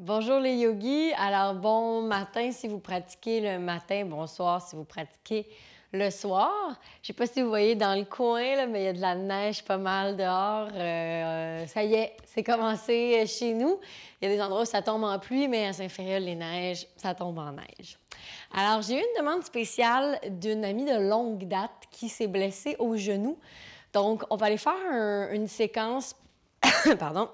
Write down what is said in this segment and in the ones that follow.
Bonjour les yogis. Alors, bon matin si vous pratiquez le matin, bonsoir si vous pratiquez le soir. Je ne sais pas si vous voyez dans le coin, là, mais il y a de la neige pas mal dehors. Ça y est, c'est commencé chez nous. Il y a des endroits où ça tombe en pluie, mais à Saint-Fériol, les neiges, ça tombe en neige. Alors, j'ai eu une demande spéciale d'une amie de longue date qui s'est blessée au genou. Donc, on va aller faire une séquence, pardon.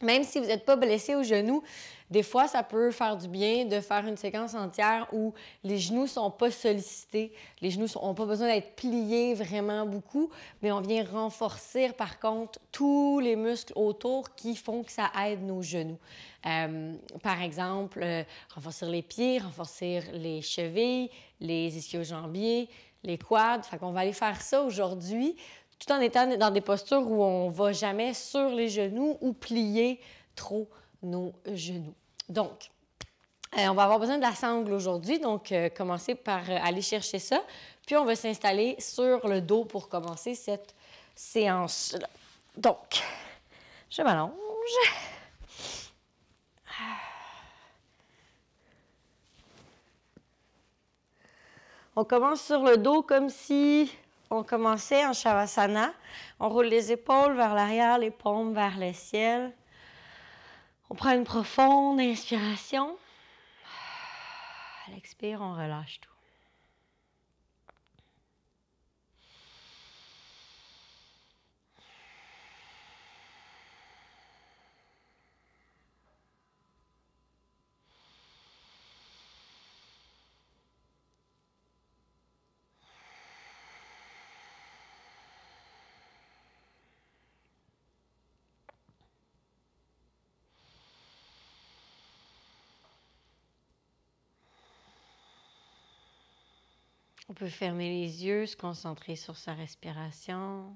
Même si vous n'êtes pas blessé au genou, des fois, ça peut faire du bien de faire une séquence entière où les genoux ne sont pas sollicités. Les genoux n'ont pas besoin d'être pliés vraiment beaucoup, mais on vient renforcer, par contre, tous les muscles autour qui font que ça aide nos genoux. Par exemple, renforcer les pieds, renforcer les chevilles, les ischio-jambiers, les quads. Fait qu'on va aller faire ça aujourd'hui, tout en étant dans des postures où on ne va jamais sur les genoux ou plier trop nos genoux. Donc, on va avoir besoin de la sangle aujourd'hui, donc commencez par aller chercher ça. Puis, on va s'installer sur le dos pour commencer cette séance-là. Donc, je m'allonge. On commence sur le dos comme si on commençait en Shavasana. On roule les épaules vers l'arrière, les paumes vers le ciel. On prend une profonde inspiration. À l'expire, on relâche tout. On peut fermer les yeux, se concentrer sur sa respiration.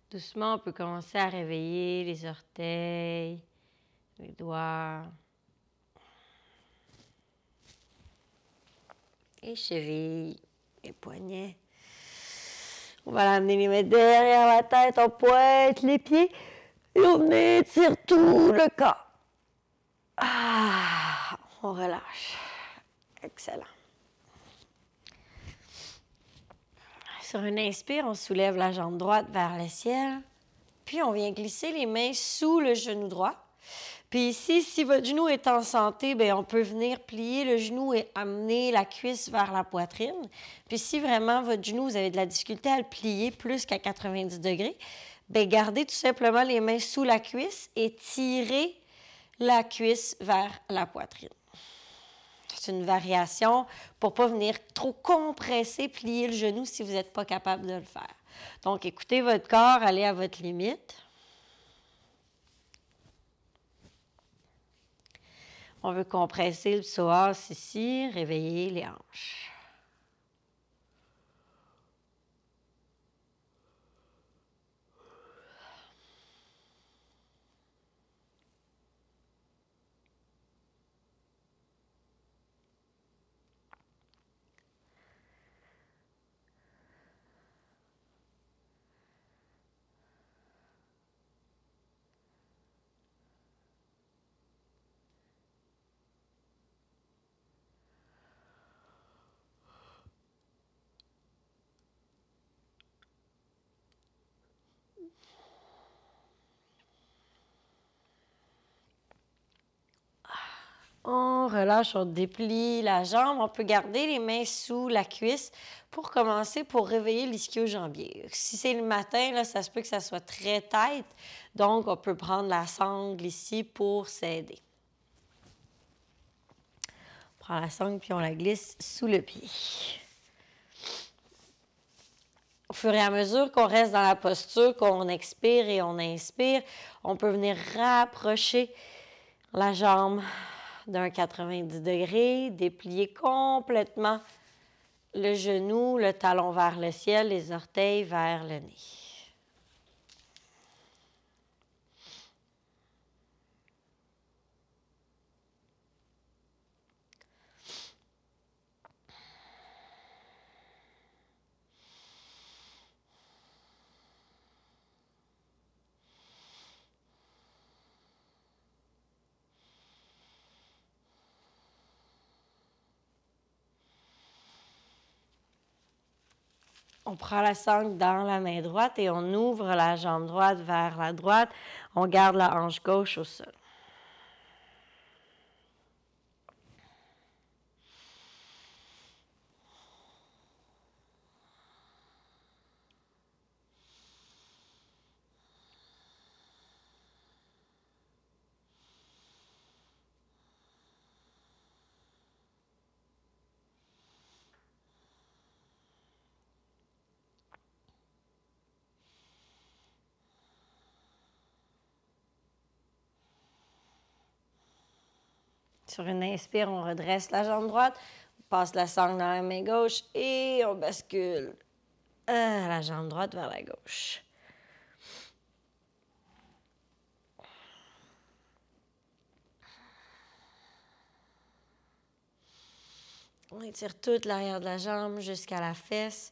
Doucement, on peut commencer à réveiller les orteils, les doigts, les chevilles, les poignets. On va l'amener les mettre derrière la tête, on pointe les pieds et on étire tout le corps. On relâche. Excellent. Sur une inspire, on soulève la jambe droite vers le ciel. Puis, on vient glisser les mains sous le genou droit. Puis ici, si votre genou est en santé, bien, on peut venir plier le genou et amener la cuisse vers la poitrine. Puis si vraiment votre genou, vous avez de la difficulté à le plier plus qu'à 90 degrés, bien, gardez tout simplement les mains sous la cuisse et tirez la cuisse vers la poitrine. C'est une variation pour ne pas venir trop compresser, plier le genou si vous n'êtes pas capable de le faire. Donc, écoutez votre corps, allez à votre limite. On veut compresser le psoas ici, réveiller les hanches. On relâche, on déplie la jambe. On peut garder les mains sous la cuisse pour commencer, pour réveiller l'ischio-jambier. Si c'est le matin, là, ça se peut que ça soit très tête. Donc, on peut prendre la sangle ici pour s'aider. On prend la sangle puis on la glisse sous le pied. Au fur et à mesure qu'on reste dans la posture, qu'on expire et on inspire, on peut venir rapprocher la jambe d'un 90 degrés, dépliez complètement le genou, le talon vers le ciel, les orteils vers le nez. On prend la sangle dans la main droite et on ouvre la jambe droite vers la droite. On garde la hanche gauche au sol. Sur une inspire, on redresse la jambe droite, on passe la sangle dans la main gauche et on bascule la jambe droite vers la gauche. On étire toute l'arrière de la jambe jusqu'à la fesse.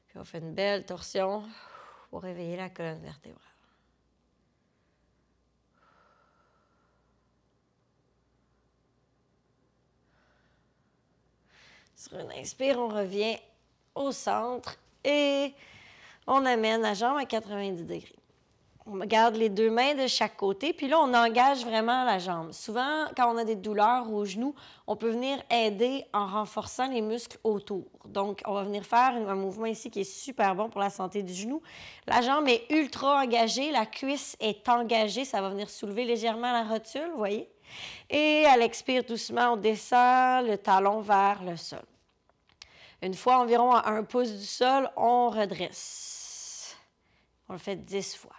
Puis on fait une belle torsion pour réveiller la colonne vertébrale. Sur une inspire, on revient au centre et on amène la jambe à 90 degrés. On garde les deux mains de chaque côté, puis là, on engage vraiment la jambe. Souvent, quand on a des douleurs au genou, on peut venir aider en renforçant les muscles autour. Donc, on va venir faire un mouvement ici qui est super bon pour la santé du genou. La jambe est ultra engagée, la cuisse est engagée, ça va venir soulever légèrement la rotule, vous voyez? Et à l'expire doucement, on descend le talon vers le sol. Une fois environ à 1 pouce du sol, on redresse. On le fait 10 fois.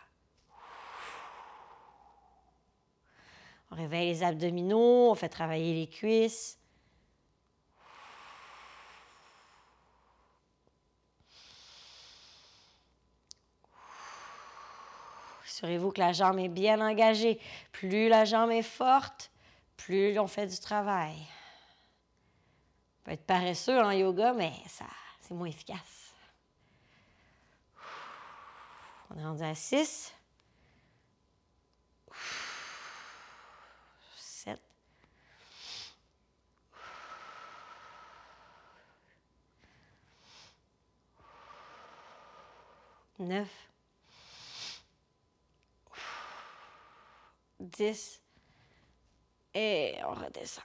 On réveille les abdominaux, on fait travailler les cuisses. Assurez-vous que la jambe est bien engagée. Plus la jambe est forte, plus on fait du travail. On peut être paresseux en yoga, mais c'est moins efficace. On est rendu à 6. 7. 9. 10. Et on redescend.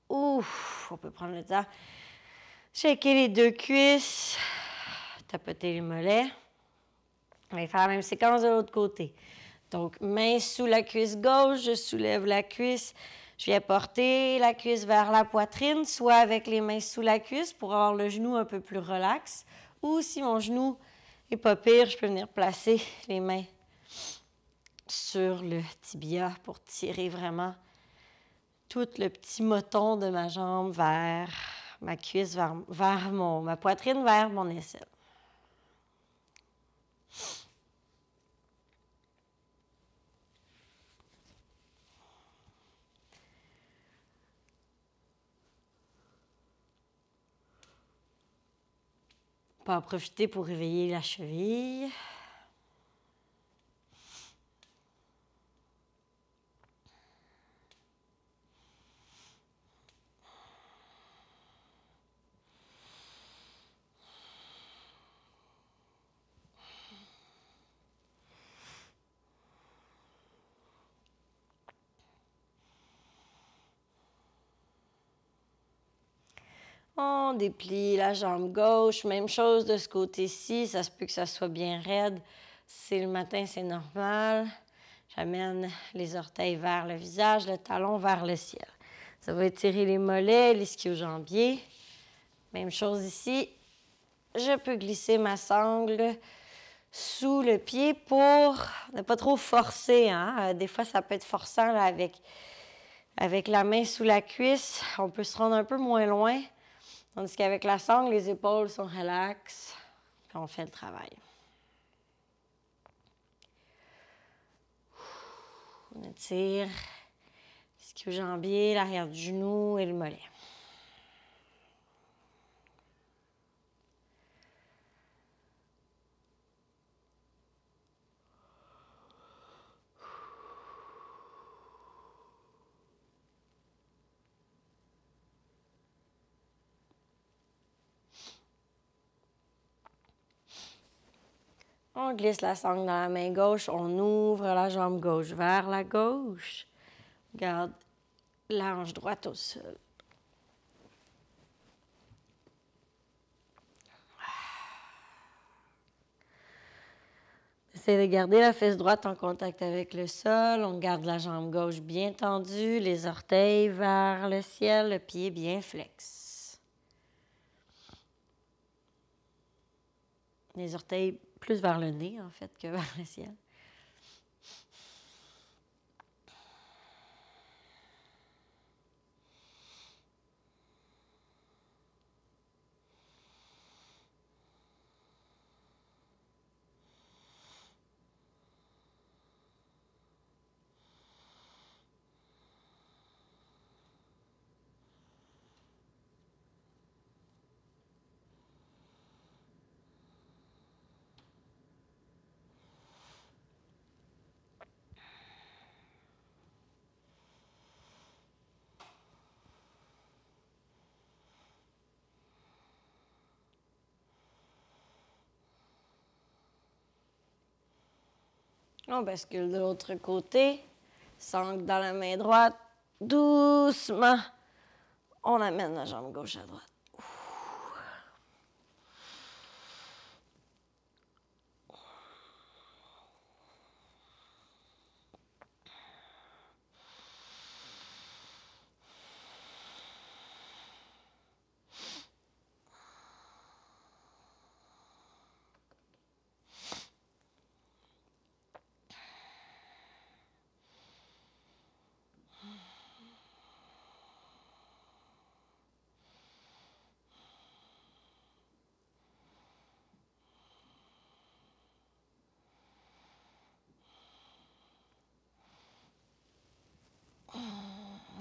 Ouf, on peut prendre le temps. Shaker les deux cuisses. Tapoter les mollets. On va faire la même séquence de l'autre côté. Donc, main sous la cuisse gauche, je soulève la cuisse. Je viens porter la cuisse vers la poitrine, soit avec les mains sous la cuisse pour avoir le genou un peu plus relax. Ou si mon genou n'est pas pire, je peux venir placer les mains sur le tibia pour tirer vraiment tout le petit moton de ma jambe vers ma cuisse, vers ma poitrine, vers mon aisselle. On peut en profiter pour réveiller la cheville. On déplie la jambe gauche. Même chose de ce côté-ci. Ça se peut que ça soit bien raide. C'est le matin, c'est normal. J'amène les orteils vers le visage, le talon vers le ciel. Ça va étirer les mollets, l'ischio-jambier. Même chose ici. Je peux glisser ma sangle sous le pied pour ne pas trop forcer. Hein? Des fois, ça peut être forçant là, avec Avec la main sous la cuisse, on peut se rendre un peu moins loin. Tandis qu'avec la sangle, les épaules sont relaxes. Puis on fait le travail. On étire l'ischio-jambier, l'arrière du genou et le mollet. On glisse la sangle dans la main gauche, on ouvre la jambe gauche vers la gauche. Garde la hanche droite au sol. Essayez de garder la fesse droite en contact avec le sol. On garde la jambe gauche bien tendue, les orteils vers le ciel, le pied bien flex. Les orteils plus vers le nez, en fait, que vers le ciel. On bascule de l'autre côté. Sangle dans la main droite. Doucement, on amène la jambe gauche à droite.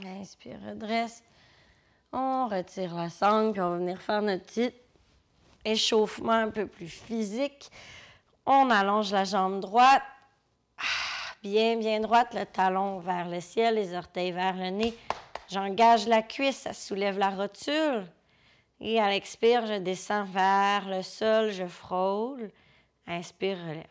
Inspire, redresse. On retire la sangle, puis on va venir faire notre petit échauffement un peu plus physique. On allonge la jambe droite, bien, bien droite, le talon vers le ciel, les orteils vers le nez. J'engage la cuisse, ça soulève la rotule. Et à l'expire, je descends vers le sol, je frôle. Inspire, relève.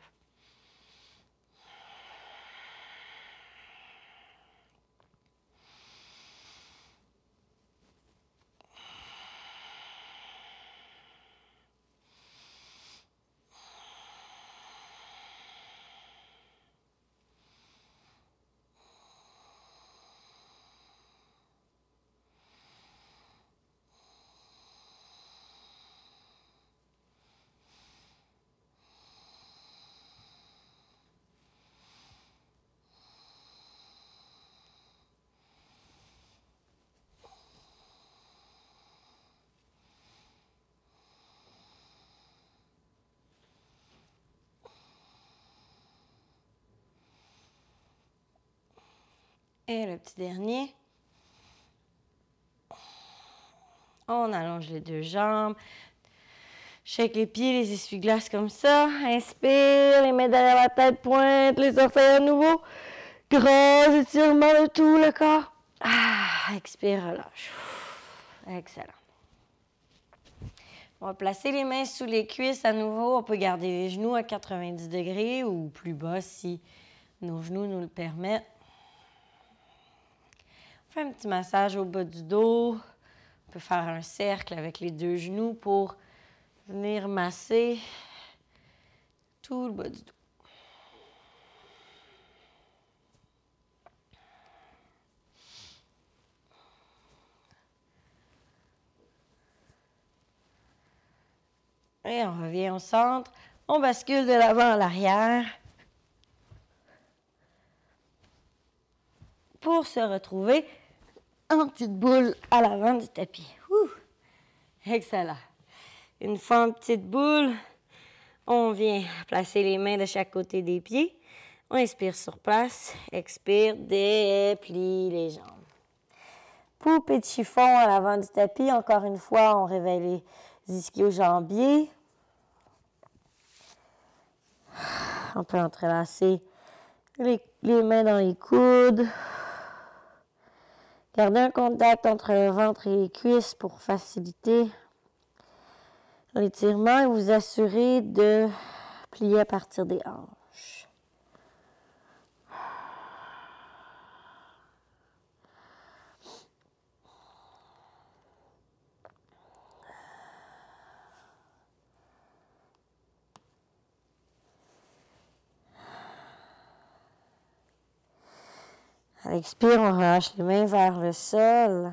Et le petit dernier. On allonge les deux jambes. Shake les pieds, les essuie-glaces comme ça. Inspire, les mains derrière la tête, pointe, les orteils à nouveau. Gros étirement de tout le corps. Expire, relâche. Excellent. On va placer les mains sous les cuisses à nouveau. On peut garder les genoux à 90 degrés ou plus bas si nos genoux nous le permettent. On fait un petit massage au bas du dos. On peut faire un cercle avec les deux genoux pour venir masser tout le bas du dos. Et on revient au centre. On bascule de l'avant à l'arrière pour se retrouver en petite boule à l'avant du tapis. Ouh. Excellent. Une fois en petite boule, on vient placer les mains de chaque côté des pieds. On inspire sur place. Expire, déplie les jambes. Poupée de chiffon à l'avant du tapis. Encore une fois, on réveille les ischio-jambiers. On peut entrelacer les mains dans les coudes. Gardez un contact entre le ventre et les cuisses pour faciliter l'étirement et vous assurer de plier à partir des hanches. À l'expire, on relâche les mains vers le sol.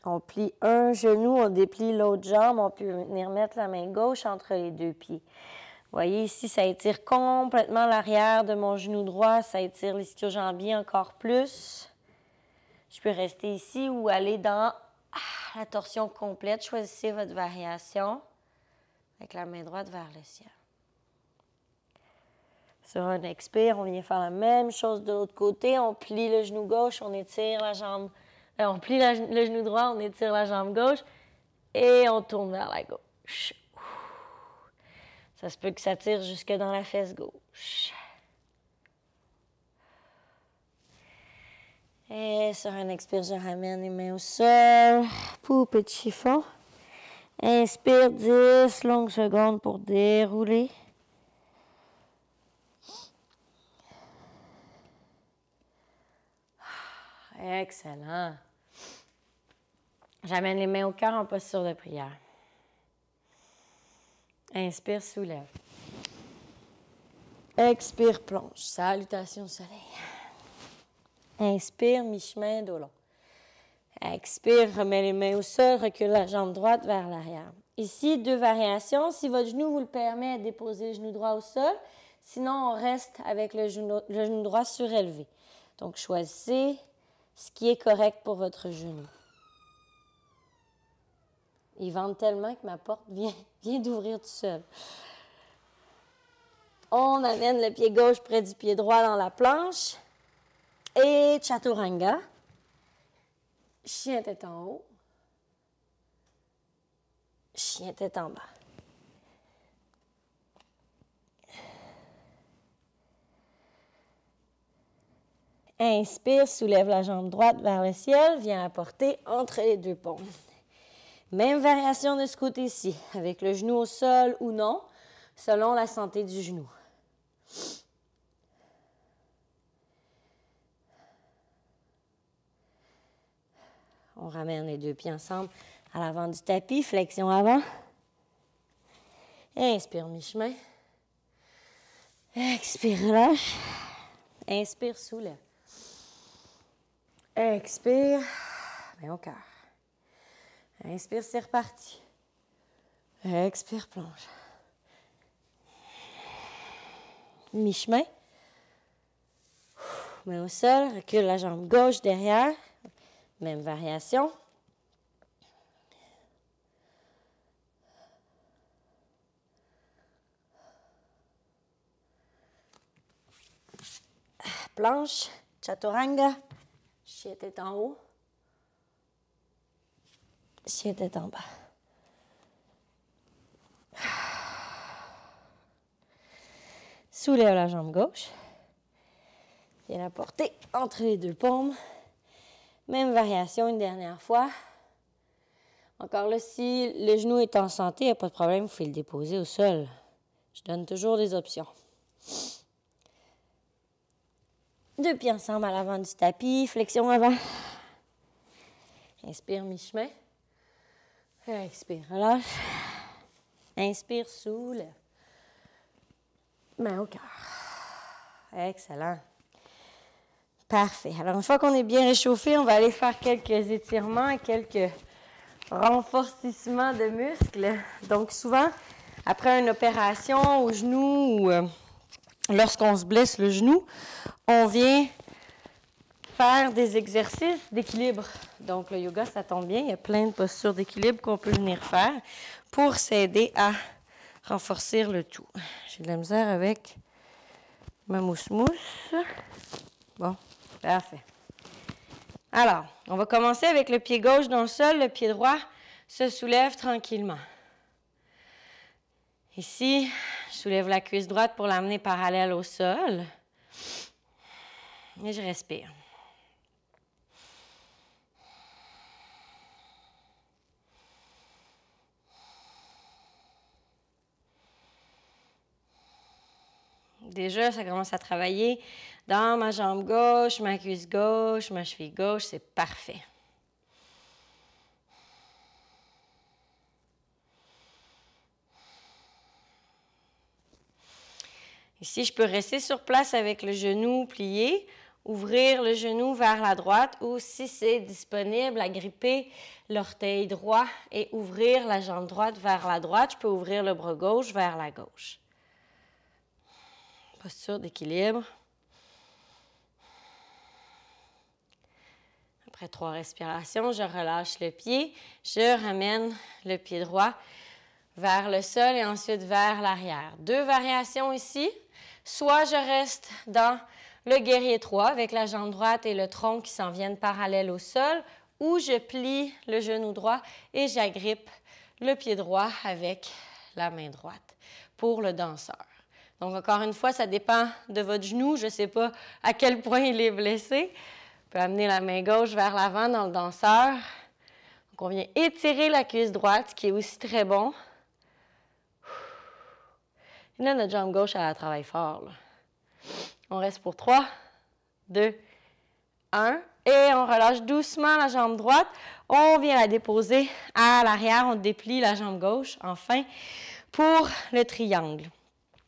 On plie un genou, on déplie l'autre jambe. On peut venir mettre la main gauche entre les deux pieds. Vous voyez ici, ça étire complètement l'arrière de mon genou droit. Ça étire l'ischio-jambier encore plus. Je peux rester ici ou aller dans la torsion complète. Choisissez votre variation avec la main droite vers le ciel. Sur un expire, on vient faire la même chose de l'autre côté. On plie le genou gauche, on étire la jambe. On plie le genou droit, on étire la jambe gauche et on tourne vers la gauche. Ça se peut que ça tire jusque dans la fesse gauche. Et sur un expire, je ramène les mains au sol. Poupée de chiffon. Inspire 10 longues secondes pour dérouler. Excellent. J'amène les mains au cœur en posture de prière. Inspire, soulève. Expire, plonge. Salutation au soleil. Inspire, mi-chemin, dos long. Expire, remets les mains au sol, recule la jambe droite vers l'arrière. Ici, 2 variations. Si votre genou vous le permet, déposez le genou droit au sol. Sinon, on reste avec le genou droit surélevé. Donc, choisissez ce qui est correct pour votre genou. Il vente tellement que ma porte vient d'ouvrir tout seul. On amène le pied gauche près du pied droit dans la planche. Et Chaturanga. Chien tête en haut. Chien tête en bas. Inspire, soulève la jambe droite vers le ciel, viens la porter entre les 2 paumes. Même variation de ce côté-ci, avec le genou au sol ou non, selon la santé du genou. On ramène les 2 pieds ensemble à l'avant du tapis, flexion avant. Inspire, mi-chemin. Expire, relâche. Inspire, soulève. Expire, main au cœur. Inspire, c'est reparti. Expire, plonge. Mi-chemin. Main au sol, recule la jambe gauche derrière. Même variation. Planche, Chaturanga. Chien tête en haut. Chien tête en bas. Soulève la jambe gauche. Viens la porter entre les 2 paumes. Même variation une dernière fois. Encore là, si le genou est en santé, il n'y a pas de problème, vous pouvez le déposer au sol. Je donne toujours des options. 2 pieds ensemble à l'avant du tapis, flexion avant. Inspire, mi-chemin. Expire, relâche. Inspire, soulève. Main au cœur. Excellent. Parfait. Alors, une fois qu'on est bien réchauffé, on va aller faire quelques étirements et quelques renforcements de muscles. Donc, souvent, après une opération au genou ou lorsqu'on se blesse le genou, on vient faire des exercices d'équilibre. Donc, le yoga, ça tombe bien. Il y a plein de postures d'équilibre qu'on peut venir faire pour s'aider à renforcer le tout. J'ai de la misère avec ma mousse-mousse. Bon, parfait. Alors, on va commencer avec le pied gauche dans le sol. Le pied droit se soulève tranquillement. Ici, je soulève la cuisse droite pour l'amener parallèle au sol. Et je respire. Déjà, ça commence à travailler dans ma jambe gauche, ma cuisse gauche, ma cheville gauche. C'est parfait. Ici, je peux rester sur place avec le genou plié, ouvrir le genou vers la droite ou, si c'est disponible, agripper l'orteil droit et ouvrir la jambe droite vers la droite. Je peux ouvrir le bras gauche vers la gauche. Posture d'équilibre. Après 3 respirations, je relâche le pied. Je ramène le pied droit vers le sol et ensuite vers l'arrière. 2 variations ici. Soit je reste dans le guerrier 3 avec la jambe droite et le tronc qui s'en viennent parallèles au sol, ou je plie le genou droit et j'agrippe le pied droit avec la main droite pour le danseur. Donc, encore une fois, ça dépend de votre genou. Je ne sais pas à quel point il est blessé. On peut amener la main gauche vers l'avant dans le danseur. Donc, on vient étirer la cuisse droite, ce qui est aussi très bon. Et là, notre jambe gauche, elle travaille fort. Là. On reste pour 3, 2, 1. Et on relâche doucement la jambe droite. On vient la déposer à l'arrière. On déplie la jambe gauche, enfin, pour le triangle.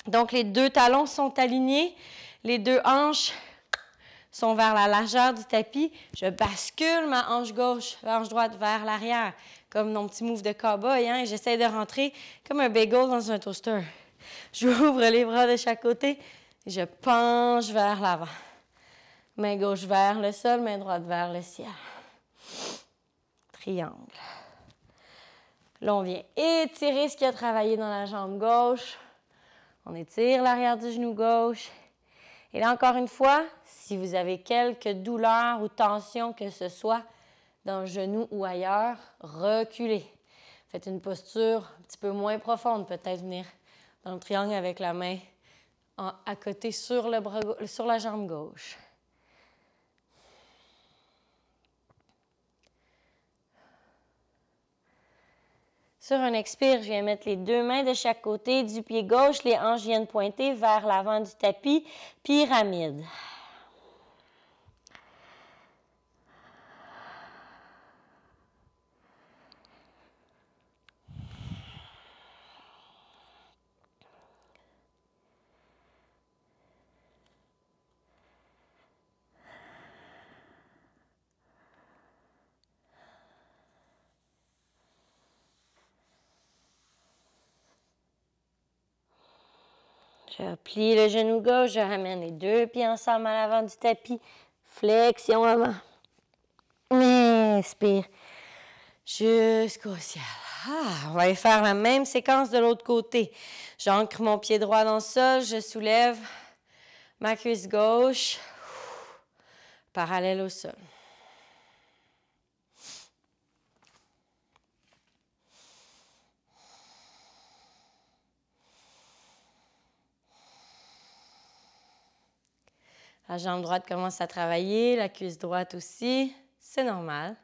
Donc, les 2 talons sont alignés. Les 2 hanches sont vers la largeur du tapis. Je bascule ma hanche gauche, la hanche droite vers l'arrière, comme mon petit move de cow-boy. Hein, et j'essaie de rentrer comme un bagel dans un toaster. J'ouvre les bras de chaque côté et je penche vers l'avant. Main gauche vers le sol, main droite vers le ciel. Triangle. Là, on vient étirer ce qui a travaillé dans la jambe gauche. On étire l'arrière du genou gauche. Et là, encore une fois, si vous avez quelques douleurs ou tensions que ce soit dans le genou ou ailleurs, reculez. Faites une posture un petit peu moins profonde. Peut-être venir dans le triangle avec la main à côté sur la jambe gauche. Sur un expire, je viens mettre les 2 mains de chaque côté du pied gauche. Les hanches viennent pointer vers l'avant du tapis. Pyramide. Je plie le genou gauche, je ramène les 2 pieds ensemble à l'avant du tapis. Flexion avant. Inspire jusqu'au ciel. On va aller faire la même séquence de l'autre côté. J'ancre mon pied droit dans le sol, je soulève ma cuisse gauche, parallèle au sol. La jambe droite commence à travailler, la cuisse droite aussi. C'est normal.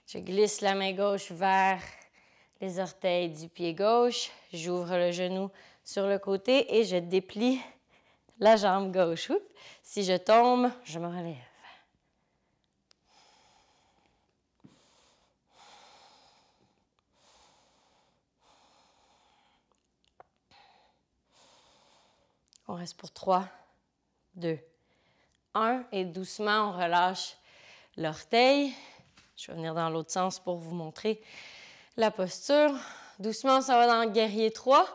Je glisse la main gauche vers les orteils du pied gauche. J'ouvre le genou sur le côté et je déplie la jambe gauche. Oups. Si je tombe, je me relève. On reste pour 3, 2, 1. Et doucement, on relâche l'orteil. Je vais venir dans l'autre sens pour vous montrer la posture. Doucement, ça va dans le guerrier 3.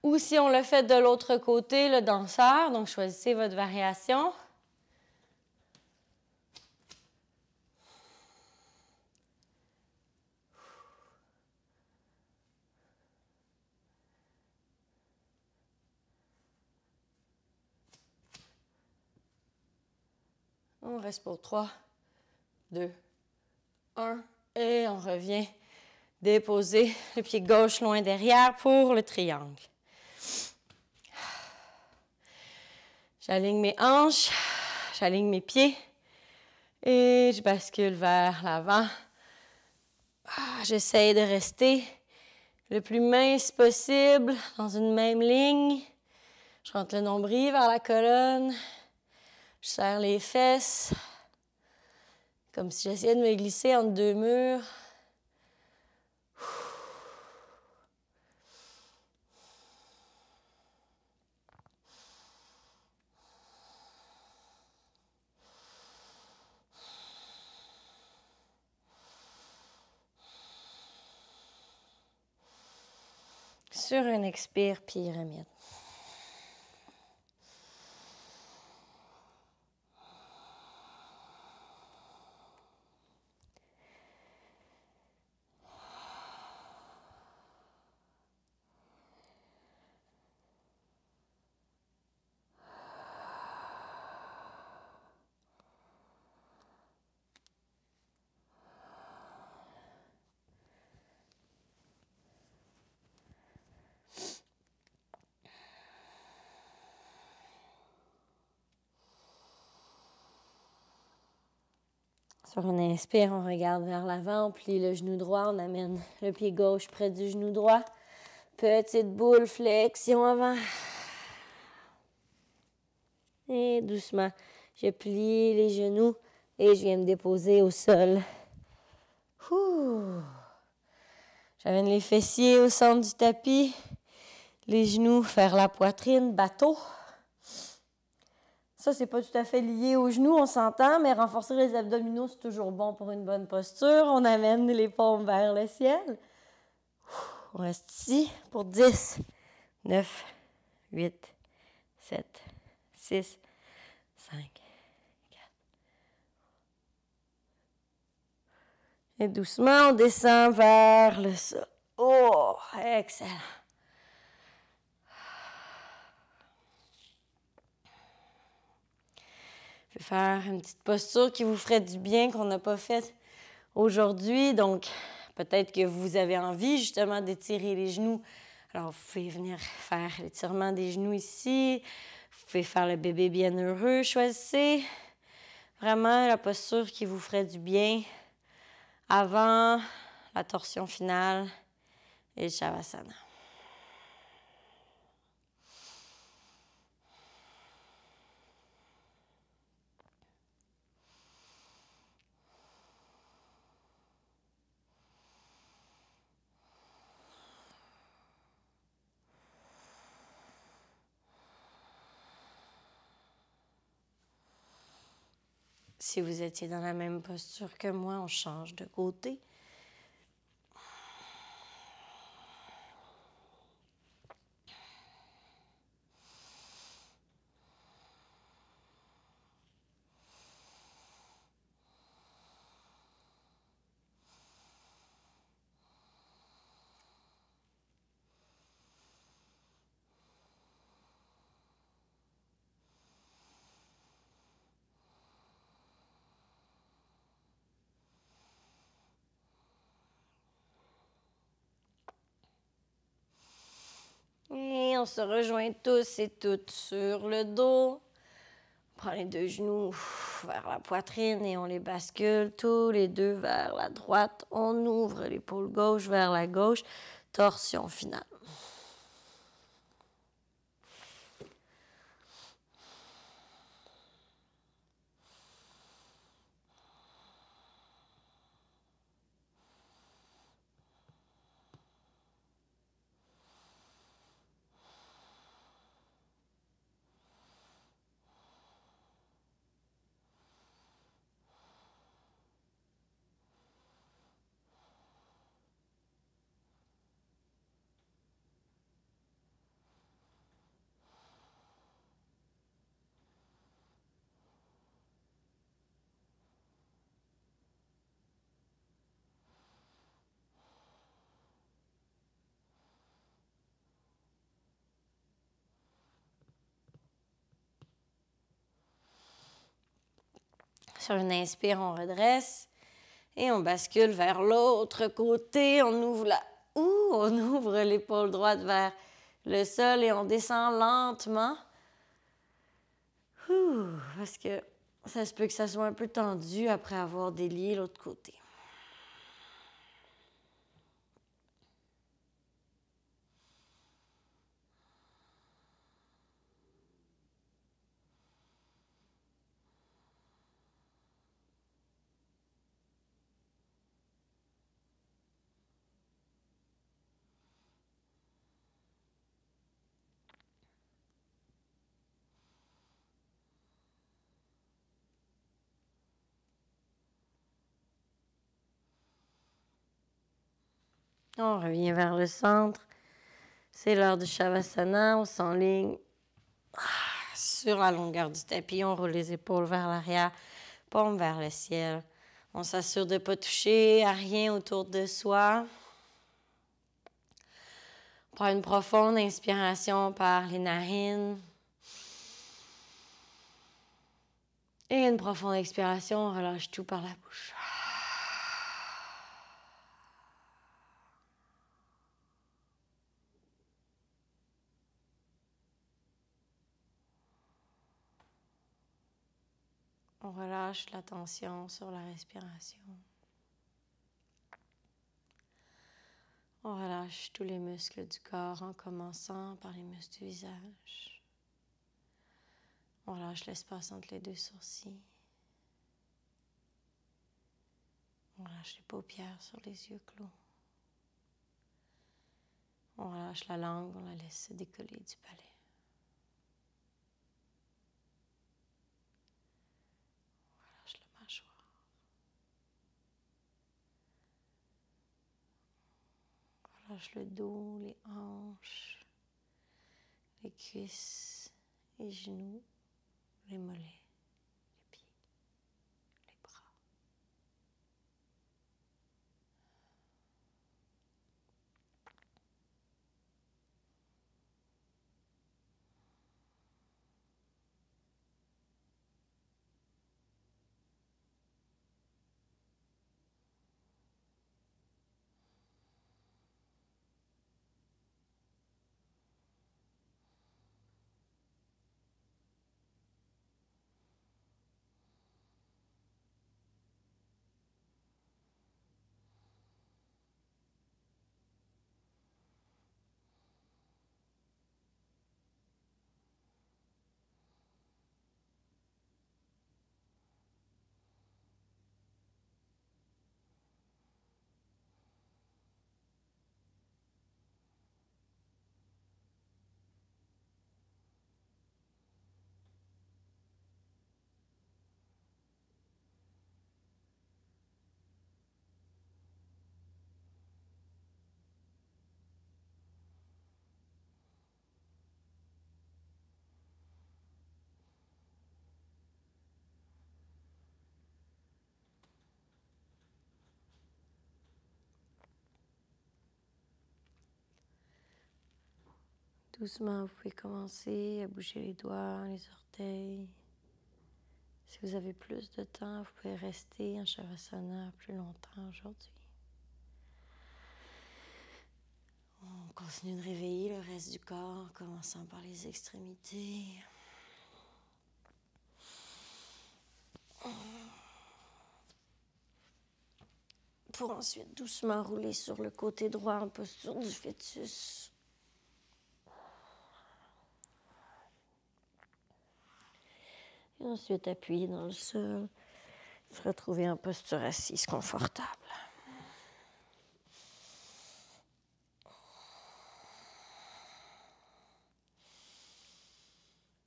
Ou si on le fait de l'autre côté, le danseur, donc choisissez votre variation. On reste pour 3, 2, 1. Et on revient déposer le pied gauche loin derrière pour le triangle. J'aligne mes hanches, j'aligne mes pieds et je bascule vers l'avant. J'essaie de rester le plus mince possible dans une même ligne. Je rentre le nombril vers la colonne. Je serre les fesses, comme si j'essayais de me glisser entre deux murs. Sur un expire, pyramide. Sur un inspire, on regarde vers l'avant, on plie le genou droit, on amène le pied gauche près du genou droit. Petite boule, flexion avant. Et doucement, je plie les genoux et je viens me déposer au sol. J'amène les fessiers au centre du tapis, les genoux vers la poitrine, bateau. Ça, c'est pas tout à fait lié aux genoux, on s'entend, mais renforcer les abdominaux, c'est toujours bon pour une bonne posture. On amène les paumes vers le ciel. On reste ici pour 10, 9, 8, 7, 6, 5, 4. Et doucement, on descend vers le sol. Oh, excellent. Je vais faire une petite posture qui vous ferait du bien, qu'on n'a pas faite aujourd'hui. Donc, peut-être que vous avez envie justement d'étirer les genoux. Alors, vous pouvez venir faire l'étirement des genoux ici. Vous pouvez faire le bébé bien heureux. Choisissez vraiment la posture qui vous ferait du bien avant la torsion finale et le Shavasana. Si vous étiez dans la même posture que moi, on change de côté. Et on se rejoint tous et toutes sur le dos. On prend les deux genoux vers la poitrine et on les bascule tous les deux vers la droite. On ouvre l'épaule gauche vers la gauche. Torsion finale. Sur une inspire, on redresse et on bascule vers l'autre côté. On ouvre l'épaule droite vers le sol et on descend lentement. Parce que ça se peut que ça soit un peu tendu après avoir délié l'autre côté. On revient vers le centre. C'est l'heure du Shavasana. On s'enligne sur la longueur du tapis. On roule les épaules vers l'arrière, paume vers le ciel. On s'assure de ne pas toucher à rien autour de soi. On prend une profonde inspiration par les narines. Et une profonde expiration. On relâche tout par la bouche. On relâche la tension sur la respiration. On relâche tous les muscles du corps en commençant par les muscles du visage. On relâche l'espace entre les deux sourcils. On relâche les paupières sur les yeux clos. On relâche la langue, on la laisse se décoller du palais. On relâche la mâchoire. On relâche le dos, les hanches, les cuisses, les genoux, les mollets, les pieds, les bras. Doucement, vous pouvez commencer à bouger les doigts, les orteils. Si vous avez plus de temps, vous pouvez rester en Shavasana plus longtemps aujourd'hui. On continue de réveiller le reste du corps, en commençant par les extrémités. Pour ensuite doucement rouler sur le côté droit en posture du fœtus. Et ensuite appuyer dans le sol, se retrouver en posture assise confortable.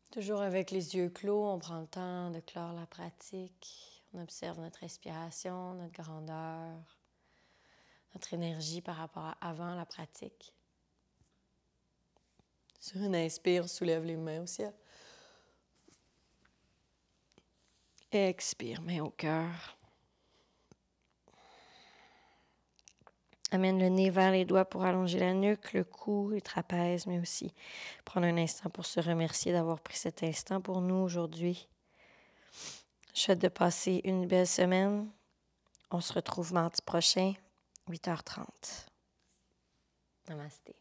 Toujours avec les yeux clos, on prend le temps de clore la pratique. On observe notre respiration, notre grandeur, notre énergie par rapport à avant la pratique. Sur une inspire, on soulève les mains au ciel. Expire, main au cœur. Amène le nez vers les doigts pour allonger la nuque, le cou, les trapèzes, mais aussi prendre un instant pour se remercier d'avoir pris cet instant pour nous aujourd'hui. Je souhaite de passer une belle semaine. On se retrouve mardi prochain, 8h30. Namasté.